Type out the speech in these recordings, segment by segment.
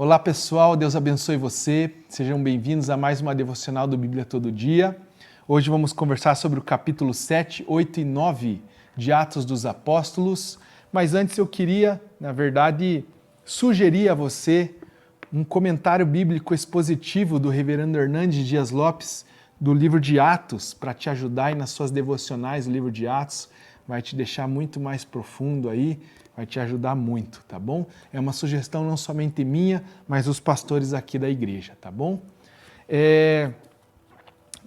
Olá pessoal, Deus abençoe você. Sejam bem-vindos a mais uma devocional do Bíblia Todo Dia. Hoje vamos conversar sobre o capítulo 7, 8 e 9 de Atos dos Apóstolos. Mas antes eu queria, na verdade, sugerir a você um comentário bíblico expositivo do reverendo Hernandes Dias Lopes do livro de Atos, para te ajudar aí nas suas devocionais. O livro de Atos vai te deixar muito mais profundo aí, vai te ajudar muito, tá bom? É uma sugestão não somente minha, mas dos pastores aqui da igreja, tá bom?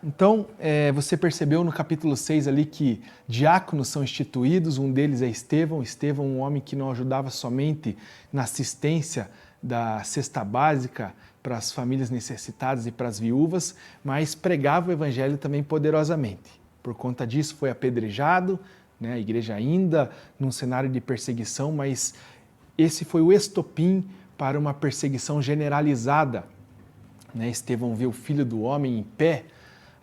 Então, você percebeu no capítulo 6 ali que diáconos são instituídos, um deles é Estevão. Estevão, um homem que não ajudava somente na assistência da cesta básica para as famílias necessitadas e para as viúvas, mas pregava o evangelho também poderosamente. Por conta disso foi apedrejado, né? A igreja ainda num cenário de perseguição, mas esse foi o estopim para uma perseguição generalizada, né? Estevão vê o Filho do Homem em pé,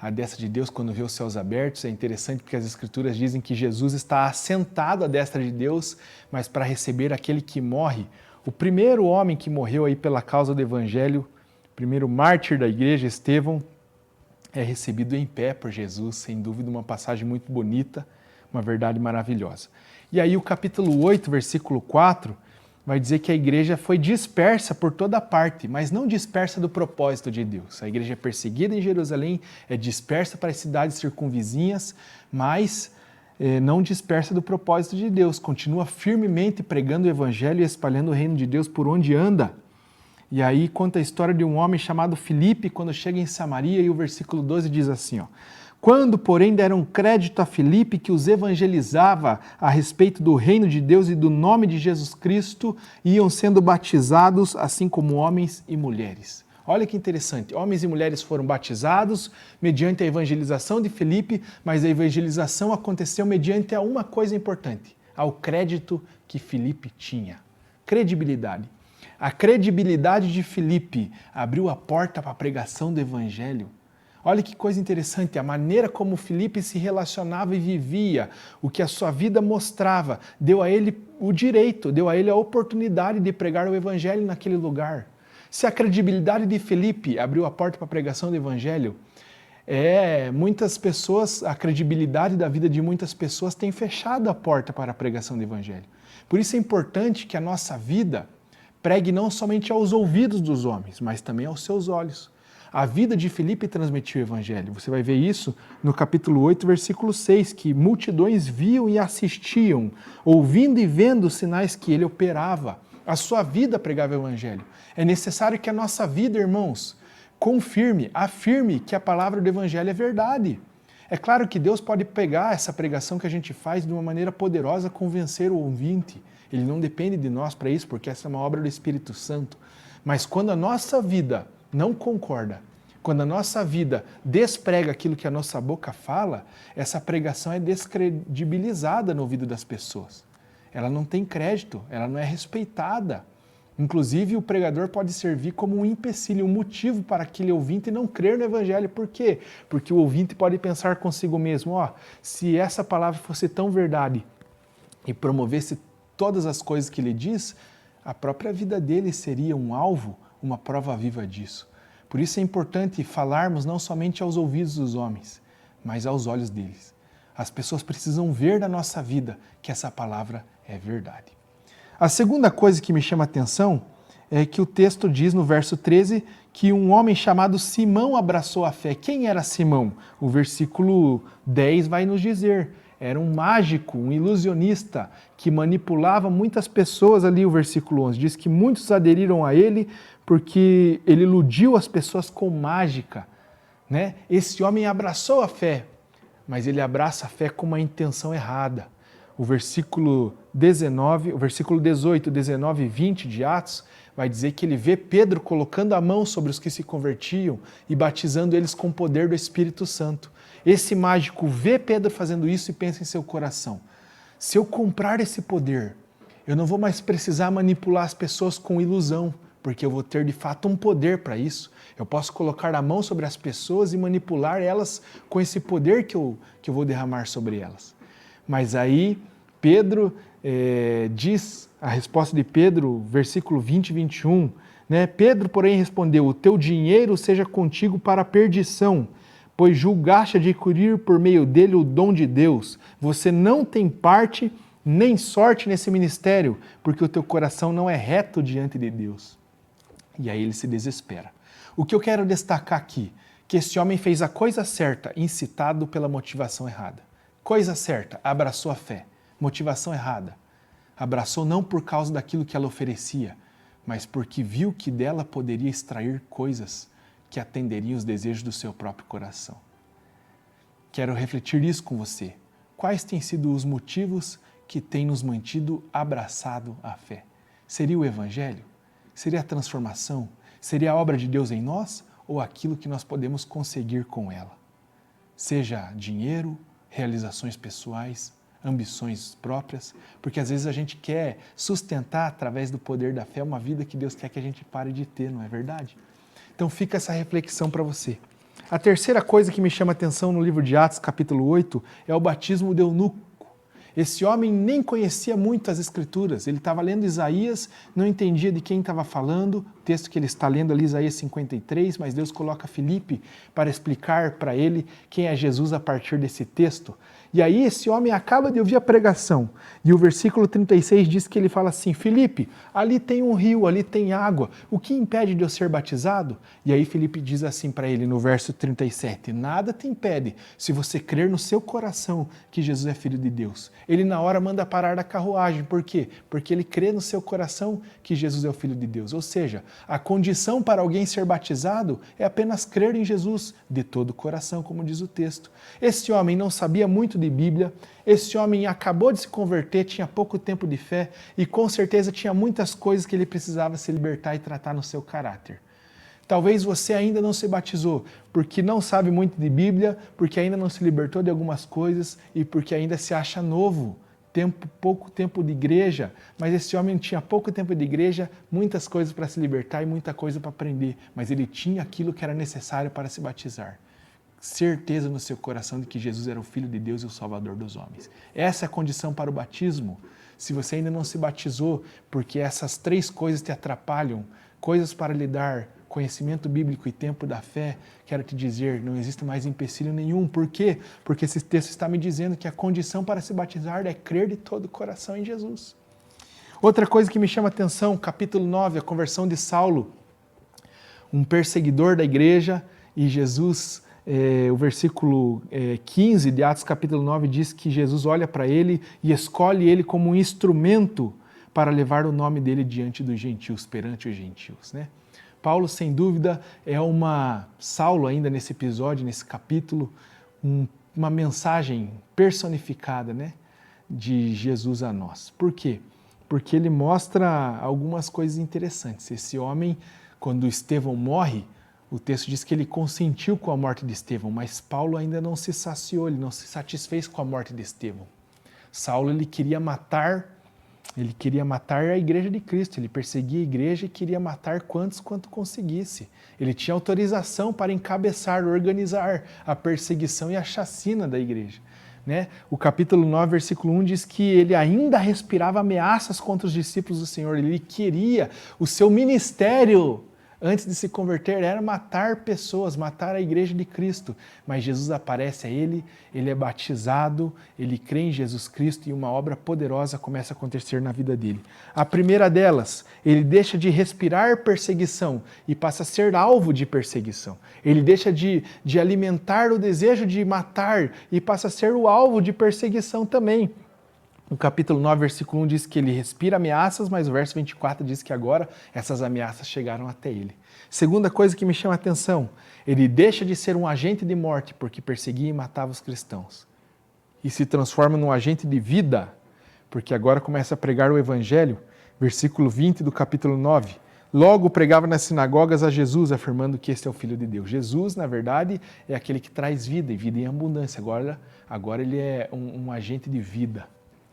à destra de Deus, quando vê os céus abertos. É interessante porque as Escrituras dizem que Jesus está assentado à destra de Deus, mas para receber aquele que morre. O primeiro homem que morreu aí pela causa do Evangelho, o primeiro mártir da igreja, Estevão, é recebido em pé por Jesus, sem dúvida uma passagem muito bonita, uma verdade maravilhosa. E aí o capítulo 8, versículo 4, vai dizer que a igreja foi dispersa por toda parte, mas não dispersa do propósito de Deus. A igreja é perseguida em Jerusalém, é dispersa para as cidades circunvizinhas, mas não dispersa do propósito de Deus. Continua firmemente pregando o evangelho e espalhando o reino de Deus por onde anda. E aí conta a história de um homem chamado Filipe, quando chega em Samaria, e o versículo 12 diz assim, ó: quando, porém, deram crédito a Filipe, que os evangelizava a respeito do reino de Deus e do nome de Jesus Cristo, iam sendo batizados, assim como homens e mulheres. Olha que interessante, homens e mulheres foram batizados mediante a evangelização de Filipe, mas a evangelização aconteceu mediante a uma coisa importante, ao crédito que Filipe tinha. Credibilidade. A credibilidade de Filipe abriu a porta para a pregação do evangelho. Olha que coisa interessante, a maneira como Filipe se relacionava e vivia, o que a sua vida mostrava, deu a ele o direito, deu a ele a oportunidade de pregar o evangelho naquele lugar. Se a credibilidade de Filipe abriu a porta para a pregação do evangelho, muitas pessoas, a credibilidade da vida de muitas pessoas tem fechado a porta para a pregação do evangelho. Por isso é importante que a nossa vida pregue não somente aos ouvidos dos homens, mas também aos seus olhos. A vida de Filipe transmitiu o evangelho. Você vai ver isso no capítulo 8, versículo 6, que multidões viam e assistiam, ouvindo e vendo os sinais que ele operava. A sua vida pregava o evangelho. É necessário que a nossa vida, irmãos, confirme, afirme que a palavra do evangelho é verdade. É claro que Deus pode pegar essa pregação que a gente faz de uma maneira poderosa, convencer o ouvinte. Ele não depende de nós para isso, porque essa é uma obra do Espírito Santo. Mas quando a nossa vida não concorda, quando a nossa vida desprega aquilo que a nossa boca fala, essa pregação é descredibilizada no ouvido das pessoas. Ela não tem crédito, ela não é respeitada. Inclusive, o pregador pode servir como um empecilho, um motivo para aquele ouvinte não crer no evangelho. Por quê? Porque o ouvinte pode pensar consigo mesmo, se essa palavra fosse tão verdade e promovesse todas as coisas que ele diz, a própria vida dele seria um alvo, uma prova viva disso. Por isso é importante falarmos não somente aos ouvidos dos homens, mas aos olhos deles. As pessoas precisam ver na nossa vida que essa palavra é verdade. A segunda coisa que me chama a atenção é que o texto diz no verso 13 que um homem chamado Simão abraçou a fé. Quem era Simão? O versículo 10 vai nos dizer. Era um mágico, um ilusionista que manipulava muitas pessoas ali. O versículo 11 diz que muitos aderiram a ele porque ele iludiu as pessoas com mágica, né? Esse homem abraçou a fé, mas ele abraça a fé com uma intenção errada. O versículo 18, 19 e 20 de Atos vai dizer que ele vê Pedro colocando a mão sobre os que se convertiam e batizando eles com o poder do Espírito Santo. Esse mágico vê Pedro fazendo isso e pensa em seu coração: se eu comprar esse poder, eu não vou mais precisar manipular as pessoas com ilusão, porque eu vou ter de fato um poder para isso. Eu posso colocar a mão sobre as pessoas e manipular elas com esse poder que eu vou derramar sobre elas. Mas aí Pedro diz, a resposta de Pedro, versículo 20 e 21, Né? Pedro, porém, respondeu: o teu dinheiro seja contigo para a perdição, pois julgaste adquirir por meio dele o dom de Deus. Você não tem parte nem sorte nesse ministério, porque o teu coração não é reto diante de Deus. E aí ele se desespera. O que eu quero destacar aqui, que esse homem fez a coisa certa, incitado pela motivação errada. Coisa certa, abraçou a fé. Motivação errada, abraçou não por causa daquilo que ela oferecia, mas porque viu que dela poderia extrair coisas que atenderiam os desejos do seu próprio coração. Quero refletir isso com você. Quais têm sido os motivos que têm nos mantido abraçado à fé? Seria o Evangelho? Seria a transformação? Seria a obra de Deus em nós ou aquilo que nós podemos conseguir com ela? Seja dinheiro, realizações pessoais, ambições próprias, porque às vezes a gente quer sustentar através do poder da fé uma vida que Deus quer que a gente pare de ter, não é verdade? Então fica essa reflexão para você. A terceira coisa que me chama a atenção no livro de Atos, capítulo 8, é o batismo de eunuco. Esse homem nem conhecia muito as Escrituras, ele estava lendo Isaías, não entendia de quem estava falando, o texto que ele está lendo ali, Isaías 53, mas Deus coloca Filipe para explicar para ele quem é Jesus a partir desse texto. E aí esse homem acaba de ouvir a pregação, e o versículo 36 diz que ele fala assim: Filipe, ali tem um rio, ali tem água, o que impede de eu ser batizado? E aí Filipe diz assim para ele no verso 37, nada te impede se você crer no seu coração que Jesus é Filho de Deus. Ele na hora manda parar da carruagem, por quê? Porque ele crê no seu coração que Jesus é o Filho de Deus, ou seja, a condição para alguém ser batizado é apenas crer em Jesus de todo o coração, como diz o texto. Esse homem não sabia muito de Bíblia, esse homem acabou de se converter, tinha pouco tempo de fé e com certeza tinha muitas coisas que ele precisava se libertar e tratar no seu caráter. Talvez você ainda não se batizou porque não sabe muito de Bíblia, porque ainda não se libertou de algumas coisas e porque ainda se acha novo. Pouco tempo de igreja, mas esse homem tinha pouco tempo de igreja, muitas coisas para se libertar e muita coisa para aprender, mas ele tinha aquilo que era necessário para se batizar. Certeza no seu coração de que Jesus era o Filho de Deus e o Salvador dos homens. Essa é a condição para o batismo. Se você ainda não se batizou, porque essas três coisas te atrapalham, coisas para lidar, conhecimento bíblico e tempo da fé, quero te dizer, não existe mais empecilho nenhum. Por quê? Porque esse texto está me dizendo que a condição para se batizar é crer de todo o coração em Jesus. Outra coisa que me chama a atenção, capítulo 9, a conversão de Saulo, um perseguidor da igreja, e Jesus, o versículo 15 de Atos capítulo 9 diz que Jesus olha para ele e escolhe ele como um instrumento para levar o nome dele diante dos gentios, perante os gentios, né? Paulo, sem dúvida, Saulo ainda nesse episódio, nesse capítulo, uma mensagem personificada, né, de Jesus a nós. Por quê? Porque ele mostra algumas coisas interessantes. Esse homem, quando Estevão morre, o texto diz que ele consentiu com a morte de Estevão, mas Paulo ainda não se saciou, ele não se satisfez com a morte de Estevão. Saulo, ele queria matar a igreja de Cristo, ele perseguia a igreja e queria matar quanto conseguisse. Ele tinha autorização para encabeçar, organizar a perseguição e a chacina da igreja. Né? O capítulo 9, versículo 1 diz que ele ainda respirava ameaças contra os discípulos do Senhor, ele queria, o seu ministério antes de se converter era matar pessoas, matar a igreja de Cristo. Mas Jesus aparece a ele é batizado, ele crê em Jesus Cristo e uma obra poderosa começa a acontecer na vida dele. A primeira delas, ele deixa de respirar perseguição e passa a ser alvo de perseguição. Ele deixa de alimentar o desejo de matar e passa a ser o alvo de perseguição também. O capítulo 9, versículo 1 diz que ele respira ameaças, mas o verso 24 diz que agora essas ameaças chegaram até ele. Segunda coisa que me chama a atenção, ele deixa de ser um agente de morte porque perseguia e matava os cristãos e se transforma num agente de vida, porque agora começa a pregar o evangelho, versículo 20 do capítulo 9. Logo pregava nas sinagogas a Jesus, afirmando que este é o Filho de Deus. Jesus, na verdade, é aquele que traz vida e vida em abundância. Agora ele é um agente de vida.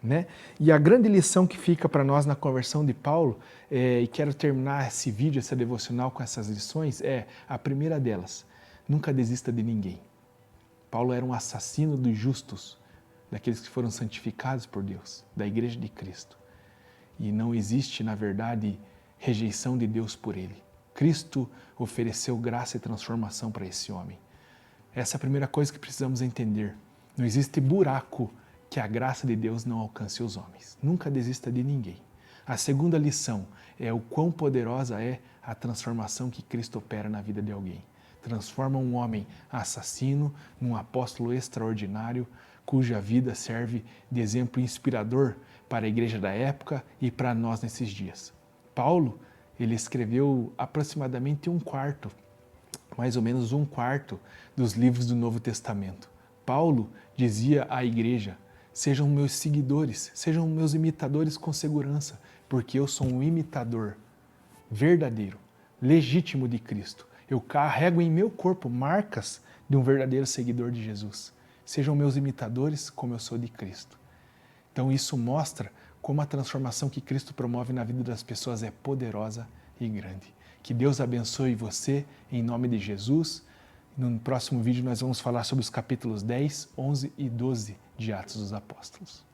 Né? E a grande lição que fica para nós na conversão de Paulo, e quero terminar esse vídeo, essa devocional com essas lições, a primeira delas, nunca desista de ninguém. Paulo era um assassino dos justos, daqueles que foram santificados por Deus, da igreja de Cristo. E não existe, na verdade, rejeição de Deus por ele. Cristo ofereceu graça e transformação para esse homem. Essa é a primeira coisa que precisamos entender. Não existe buraco que a graça de Deus não alcance os homens. Nunca desista de ninguém. A segunda lição é o quão poderosa é a transformação que Cristo opera na vida de alguém. Transforma um homem assassino num apóstolo extraordinário, cuja vida serve de exemplo inspirador para a igreja da época e para nós nesses dias. Paulo, ele escreveu aproximadamente mais ou menos um quarto dos livros do Novo Testamento. Paulo dizia à igreja: sejam meus seguidores, sejam meus imitadores com segurança, porque eu sou um imitador verdadeiro, legítimo de Cristo. Eu carrego em meu corpo marcas de um verdadeiro seguidor de Jesus. Sejam meus imitadores como eu sou de Cristo. Então isso mostra como a transformação que Cristo promove na vida das pessoas é poderosa e grande. Que Deus abençoe você em nome de Jesus. No próximo vídeo nós vamos falar sobre os capítulos 10, 11 e 12 de Atos dos Apóstolos.